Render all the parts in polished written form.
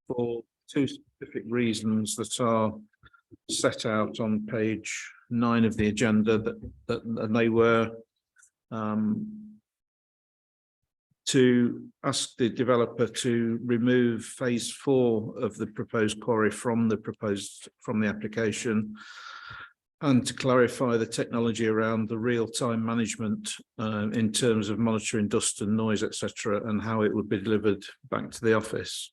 for two specific reasons that are set out on page 9 of the agenda, and they were to ask the developer to remove phase 4 of the proposed quarry from the application, and to clarify the technology around the real-time management in terms of monitoring dust and noise, etc., and how it would be delivered back to the office.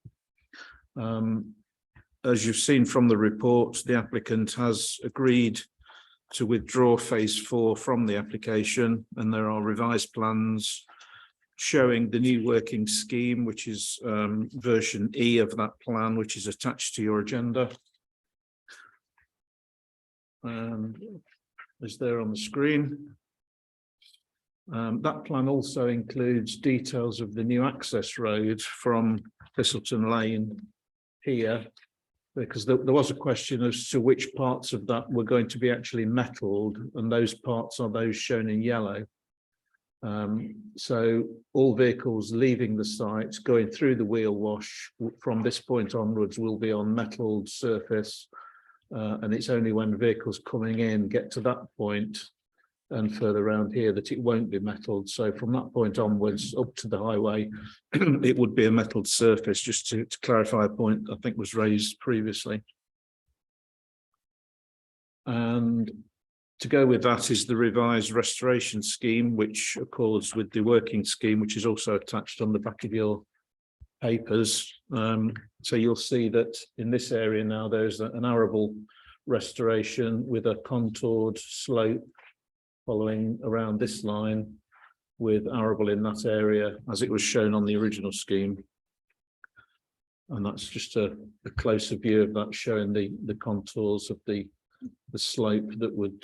As you've seen from the report, the applicant has agreed to withdraw phase 4 from the application, and there are revised plans showing the new working scheme, which is version E of that plan, which is attached to your agenda. Is there on the screen. That plan also includes details of the new access road from Thistleton Lane here, because there was a question as to which parts of that were going to be actually metalled, and those parts are those shown in yellow. So all vehicles leaving the site going through the wheel wash from this point onwards will be on metalled surface, and it's only when vehicles coming in get to that point and further around here that it won't be metalled. So from that point onwards up to the highway it would be a metalled surface, just to clarify a point I think was raised previously. And to go with that is the revised restoration scheme, which accords with the working scheme, which is also attached on the back of your papers. So you'll see that in this area now there's an arable restoration with a contoured slope following around this line, with arable in that area as it was shown on the original scheme. And that's just a closer view of that, showing the contours of the slope that would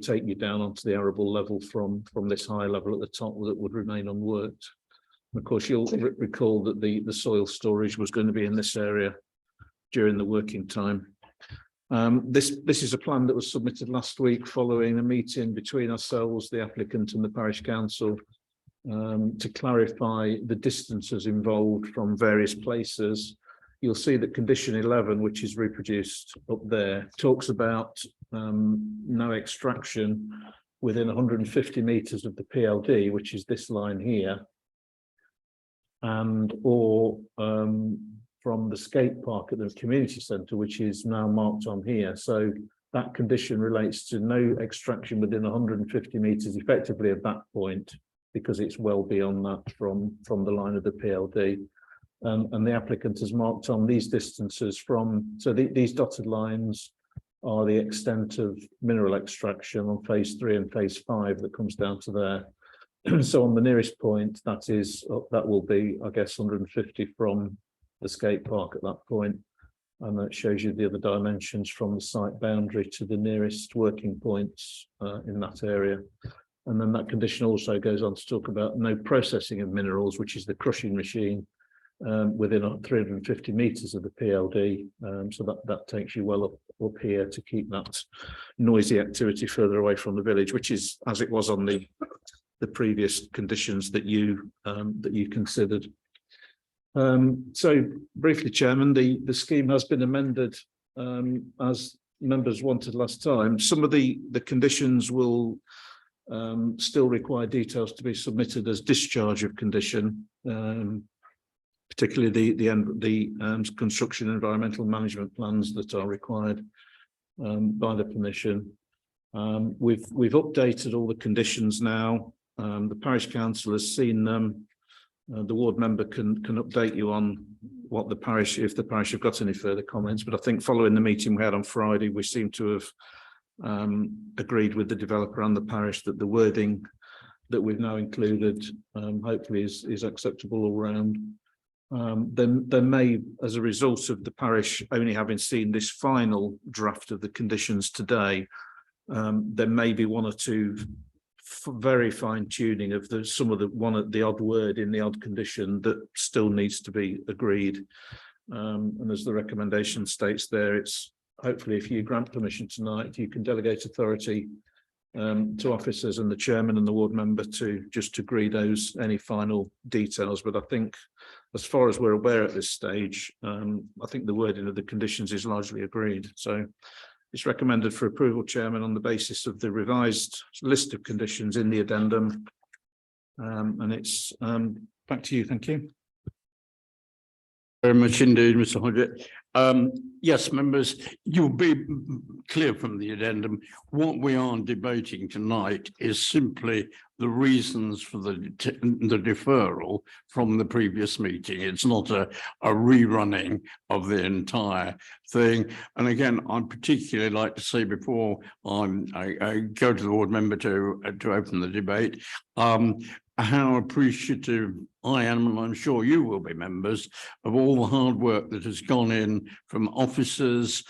take you down onto the arable level from this high level at the top that would remain unworked. And of course, you'll recall that the soil storage was going to be in this area during the working time. This is a plan that was submitted last week following a meeting between ourselves, the applicant, and the parish council to clarify the distances involved from various places. You'll see that condition 11, which is reproduced up there, talks about no extraction within 150 metres of the PLD, which is this line here, and or from the skate park at the community centre, which is now marked on here. So that condition relates to no extraction within 150 metres effectively at that point, because it's well beyond that from the line of the PLD. And the applicant has marked on these distances from, so these dotted lines are the extent of mineral extraction on phase 3 and phase 5 that comes down to there. So on the nearest point, that will be, I guess, 150 from the skate park at that point. And that shows you the other dimensions from the site boundary to the nearest working points in that area. And then that condition also goes on to talk about no processing of minerals, which is the crushing machine, within 350 metres of the PLD. So that takes you well up here to keep that noisy activity further away from the village, which is as it was on the previous conditions that you considered. So briefly, Chairman, the scheme has been amended as members wanted last time. Some of the conditions will still require details to be submitted as discharge of condition, particularly the construction environmental management plans that are required by the permission. We've updated all the conditions now. The parish council has seen them. The ward member can update you on what the parish, if the parish have got any further comments. But I think following the meeting we had on Friday, we seem to have agreed with the developer and the parish that the wording that we've now included hopefully is acceptable all round. Then there may, as a result of the parish only having seen this final draft of the conditions today, there may be one or two very fine tuning of the odd word in the odd condition that still needs to be agreed. And as the recommendation states there, it's hopefully if you grant permission tonight, you can delegate authority to officers and the chairman and the ward member to just agree any final details. But I think, as far as we're aware at this stage, I think the wording of the conditions is largely agreed. So it's recommended for approval, Chairman, on the basis of the revised list of conditions in the addendum. And it's back to you. Thank you. Very much indeed, Mr. Hodgett. Yes, members, you'll be clear from the addendum. What we are debating tonight is simply the reasons for the deferral from the previous meeting. It's not a rerunning of the entire thing. And again, I'd particularly like to say before I go to the ward member to open the debate, how appreciative I am, and I'm sure you will be, members, of all the hard work that has gone in from officers,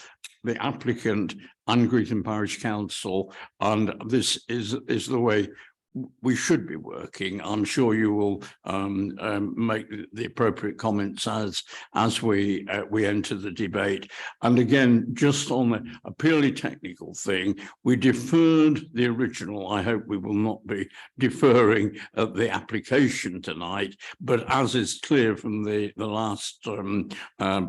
the applicant, and Greetham Parish Council, and this is the way we should be working. I'm sure you will make the appropriate comments as we enter the debate. And again, just on a purely technical thing, we deferred the original. I hope we will not be deferring the application tonight, but as is clear from the last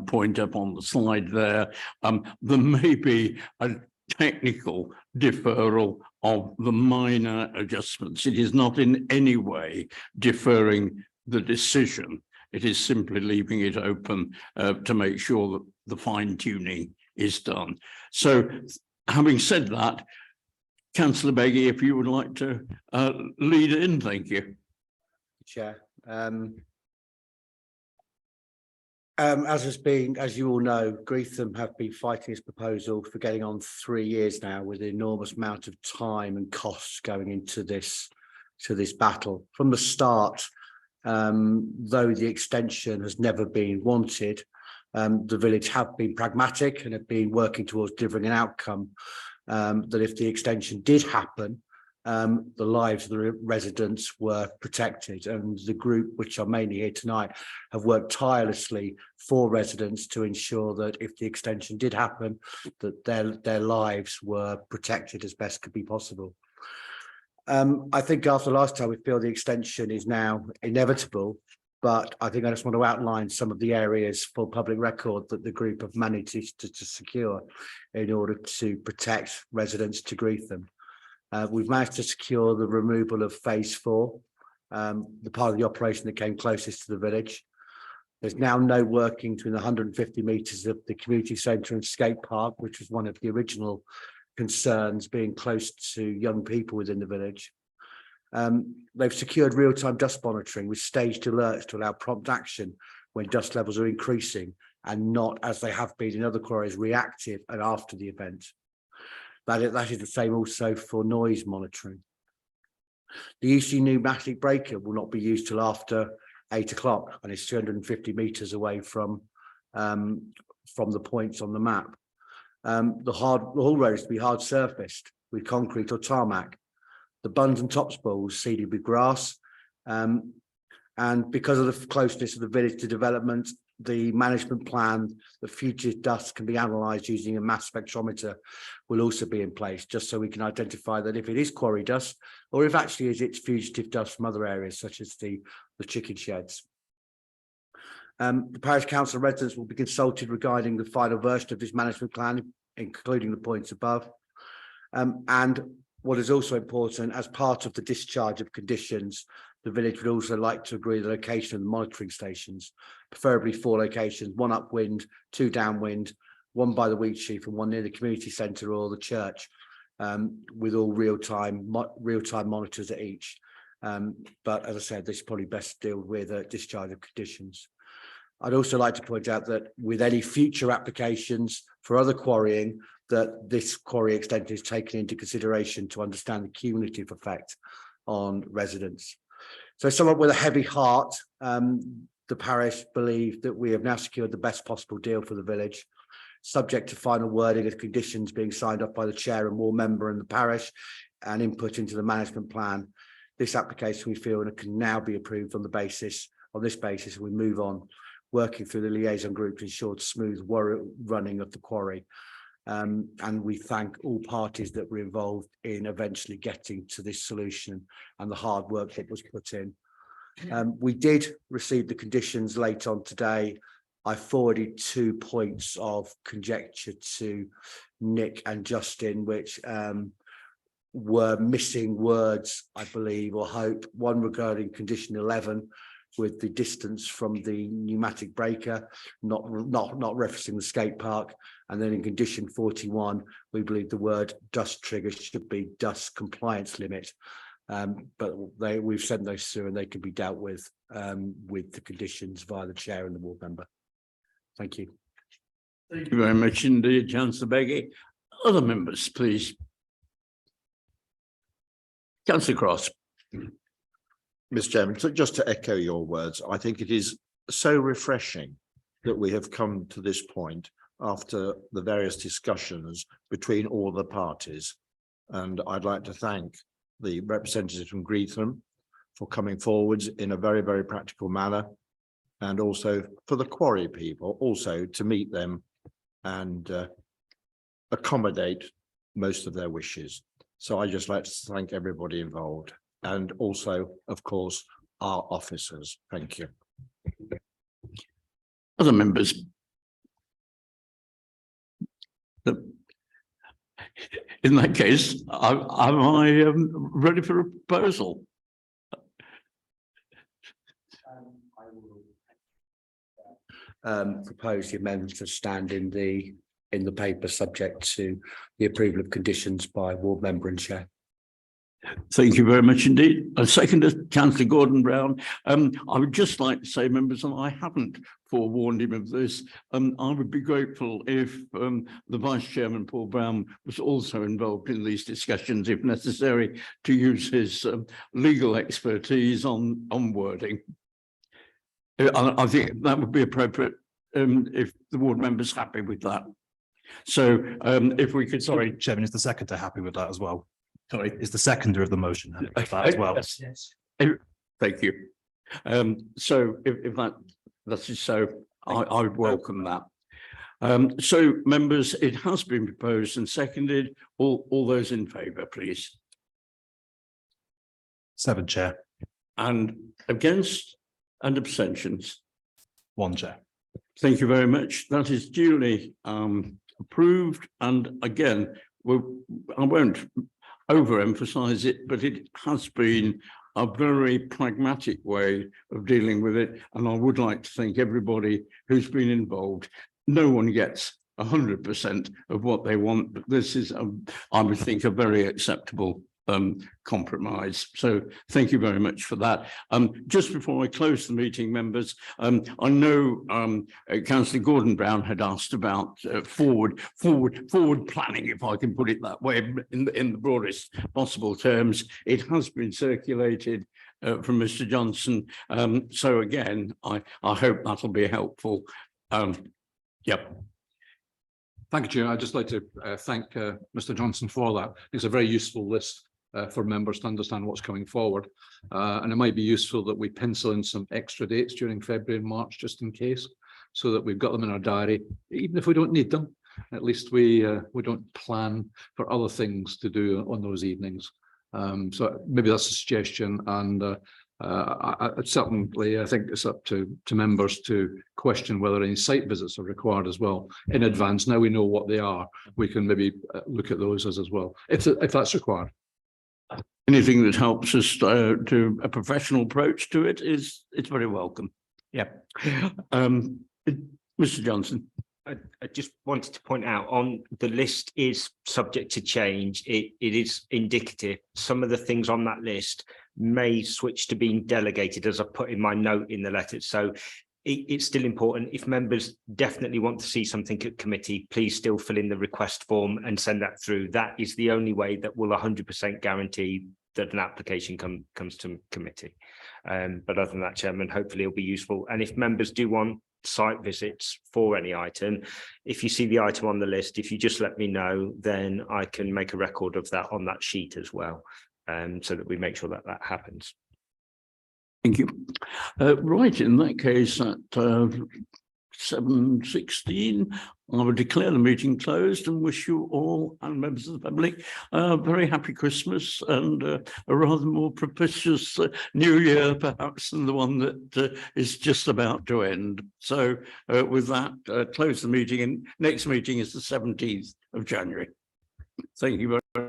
point up on the slide there, there may be a technical deferral of the minor adjustments. It is not in any way deferring the decision. It is simply leaving it open to make sure that the fine tuning is done. So having said that, Councillor Beggy, if you would like to lead in, thank you. Chair. As you all know, Greetham have been fighting this proposal for getting on 3 years now, with an enormous amount of time and costs going into this battle. From the start, though the extension has never been wanted, the village have been pragmatic and have been working towards delivering an outcome that if the extension did happen, the lives of the residents were protected, and the group, which are mainly here tonight, have worked tirelessly for residents to ensure that if the extension did happen, that their lives were protected as best could be possible. I think after last time, we feel the extension is now inevitable, but I think I just want to outline some of the areas for public record that the group have managed to secure in order to protect residents to Greetham. We've managed to secure the removal of phase 4, the part of the operation that came closest to the village. There's now no working between the 150 metres of the community centre and skate park, which was one of the original concerns, being close to young people within the village. They've secured real-time dust monitoring with staged alerts to allow prompt action when dust levels are increasing, and not, as they have been in other quarries, reactive and after the event. That is the same also for noise monitoring. The EC pneumatic breaker will not be used till after 8 o'clock, and it's 250 metres away from the points on the map. The haul road is to be hard surfaced with concrete or tarmac. The bunds and top spools seeded with grass. And because of the closeness of the village to development, the management plan, the future dust can be analysed using a mass spectrometer, will also be in place, just so we can identify that if it is quarry dust, or if actually it's fugitive dust from other areas, such as the chicken sheds. The parish council residents will be consulted regarding the final version of this management plan, including the points above. And what is also important, as part of the discharge of conditions, the village would also like to agree the location of the monitoring stations, preferably 4 locations, 1 upwind, 2 downwind, 1 by the Wheatsheaf and 1 near the community centre or the church, with all real-time monitors at each. But as I said, this is probably best deal with discharge of conditions. I'd also like to point out that with any future applications for other quarrying, that this quarry extension is taken into consideration to understand the cumulative effect on residents. So somewhat with a heavy heart, the parish believe that we have now secured the best possible deal for the village, subject to final wording of conditions being signed off by the chair and ward member in the parish and input into the management plan. This application, we feel, can now be approved on this basis, we move on, working through the liaison group to ensure smooth running of the quarry. And we thank all parties that were involved in eventually getting to this solution and the hard work that was put in. We did receive the conditions late on today. I forwarded 2 points of conjecture to Nick and Justin, which were missing words, I believe, or hope. One regarding condition 11 with the distance from the pneumatic breaker, not referencing the skate park. And then in condition 41, we believe the word dust trigger should be dust compliance limit. But we've sent those through and they can be dealt with the conditions via the chair and the ward member. Thank you. Thank you very much indeed, Councillor Beggy. Other members, please. Councillor Cross. Mr. Chairman, so just to echo your words, I think it is so refreshing that we have come to this point after the various discussions between all the parties. And I'd like to thank the representative from Greetham for coming forwards in a very, very practical manner, and also for the quarry people also to meet them and accommodate most of their wishes. So I'd just like to thank everybody involved, and also, of course, our officers. Thank you. Other members. In that case, am I ready for a proposal? Propose the amendment to stand in the paper, subject to the approval of conditions by ward member and chair. Thank you very much indeed. A second, Councillor Gordon Brown. I would just like to say, members, and I haven't forewarned him of this, I would be grateful if the Vice Chairman, Paul Brown, was also involved in these discussions, if necessary, to use his legal expertise on wording. I think that would be appropriate if the ward member's happy with that. So if we could... Sorry, Chairman, is the seconder happy with that as well? Sorry. Is the seconder of the motion happy with that as well? Yes. Thank you. So if that's so, I would welcome that. So members, it has been proposed and seconded. All those in favour, please. 7, Chair. And against and abstentions? 1, Chair. Thank you very much. That is duly approved. And again, I won't overemphasize it, but it has been a very pragmatic way of dealing with it. And I would like to thank everybody who's been involved. No one gets 100% of what they want, but this is, I would think, a very acceptable compromise. So thank you very much for that. Just before I close the meeting, members, I know Councillor Gordon Brown had asked about forward planning, if I can put it that way, in the broadest possible terms. It has been circulated from Mr. Johnson. So again, I hope that'll be helpful. Yep. Thank you, Chair. I'd just like to thank Mr. Johnson for that. It's a very useful list for members to understand what's coming forward. And it might be useful that we pencil in some extra dates during February and March, just in case, so that we've got them in our diary. Even if we don't need them, at least we don't plan for other things to do on those evenings. So maybe that's a suggestion. And I certainly, I think it's up to members to question whether any site visits are required as well in advance. Now we know what they are, we can maybe look at those as well, if that's required. Anything that helps us to a professional approach to it it's very welcome. Yeah. Mr. Johnson. I just wanted to point out on the list is subject to change. It is indicative. Some of the things on that list may switch to being delegated, as I put in my note in the letter. So it's still important. If members definitely want to see something at committee, please still fill in the request form and send that through. That is the only way that will 100% guarantee that an application comes to committee. But other than that, Chairman, hopefully it'll be useful. And if members do want site visits for any item, if you see the item on the list, if you just let me know, then I can make a record of that on that sheet as well, so that we make sure that that happens. Thank you. Right, in that case, that 7:16. I will declare the meeting closed and wish you all and members of the public a very happy Christmas and a rather more propitious New Year perhaps than the one that is just about to end. So with that, close the meeting, and next meeting is the 17th of January. Thank you very much.